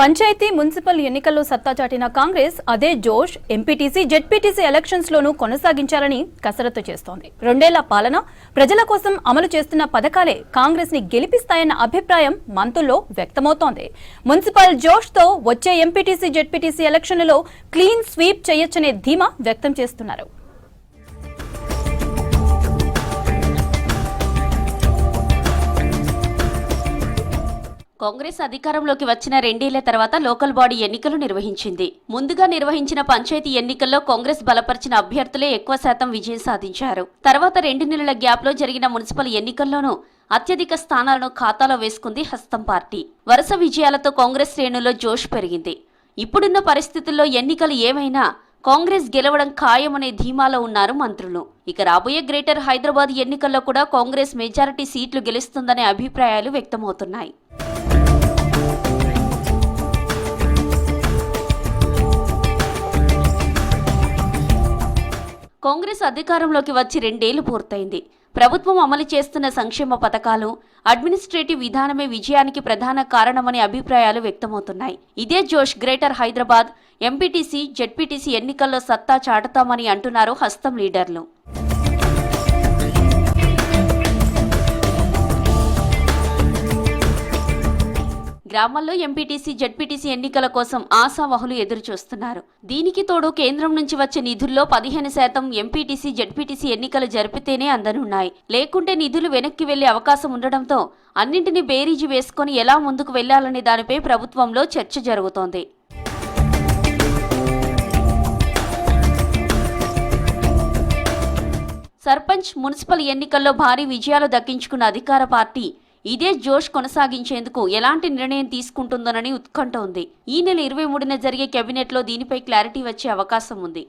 Panchayat municipal ఎన్నికల్లో సత్తా చాటిన కాంగ్రెస్ అదే జోష్ ఎంపీటీసీ జెడ్పీటీసీ ఎలక్షన్స్ లోనూ కొనసాగించాలని కసరత్తు చేస్తోంది. 2 ఏళ్ల పాలన ప్రజల కోసం అమలు చేస్తున్న పథకాలే కాంగ్రెస్ ని గెలిపిస్తాయన్న అభిప్రాయం మంత్రుల్లో వ్యక్తమవుతోంది. మున్సిపల్ జోష్ తో వచ్చే ఎంపీటీసీ జెడ్పీటీసీ ఎలక్షన్లలో క్లీన్ స్వీప్ చేయొచ్చనే ధీమా వ్యక్తం చేస్తున్నారు. కాంగ్రెస్ అధికారంలోకి వచ్చిన 2 ఏళ్ల తర్వాత లోకల్ బాడీ ఎన్నికలు నిర్వహించింది. ముందుగా నిర్వహించిన పంచాయతీ ఎన్నికల్లో కాంగ్రెస్ బలపరిచిన అభ్యర్థులే ఎక్కువ శాతం విజయం సాధించారు. తర్వాత 2 నెలల గ్యాప్ లో జరిగిన మున్సిపల్ ఎన్నికల్లోనూ అత్యధిక స్థానాలను ఖాతాలో వేసుకుంది హస్తం పార్టీ. వరుస విజయాలతో కాంగ్రెస్ శ్రేణుల్లో జోష్ పెరిగింది. ఇప్పుడున్న పరిస్థితుల్లో ఎన్నికలు ఏమైనా కాంగ్రెస్ గెలవడం ఖాయమనే ధీమాలో ఉన్నారు మంత్రులు. ఇక రాబోయే గ్రేటర్ హైదరాబాద్ ఎన్నికల్లో కూడా కాంగ్రెస్ మెజారిటీ సీట్లు గెలుస్తుందనే అభిప్రాయాలు వ్యక్తమవుతున్నాయి. కాంగ్రెస్ అధికారంలోకి వచ్చి 2 ఏళ్లు పూర్తయింది. ప్రభుత్వం అమలు చేస్తున్న సంక్షేమ పథకాలు, అడ్మినిస్ట్రేటివ్ విధానమే విజయానికి ప్రధాన కారణమనే అభిప్రాయాలు వ్యక్తమవుతున్నాయి. ఇదే జోష్ గ్రేటర్ హైదరాబాద్ ఎంపీటీసీ జెడ్పీటీసీ ఎన్నికల్లో సత్తా చాటుతామని అంటున్నారు హస్తం లీడర్లు. గ్రామాల్లో ఎంపీటీసీ జెడ్పీటీసీ ఎన్నికల కోసం ఆశావహులు ఎదురుచూస్తున్నారు. దీనికి తోడు కేంద్రం నుంచి వచ్చే నిధుల్లో 15% ఎంపీటీసీ జెడ్పీటీసీ ఎన్నికలు జరిపితేనే అందనున్నాయి. లేకుంటే నిధులు వెనక్కి వెళ్లే అవకాశం ఉండడంతో అన్నింటినీ బేరీజు వేసుకుని ఎలా ముందుకు వెళ్లాలనే దానిపై ప్రభుత్వంలో చర్చ జరుగుతోంది. సర్పంచ్, మున్సిపల్ ఎన్నికల్లో భారీ విజయాలు దక్కించుకున్న అధికార పార్టీ ఇదే జోష్ కొనసాగించేందుకు ఎలాంటి నిర్ణయం తీసుకుంటుందోనని ఉత్కంఠ ఉంది. ఈ నెల 23న జరిగే కేబినెట్లో దీనిపై క్లారిటీ వచ్చే అవకాశం ఉంది.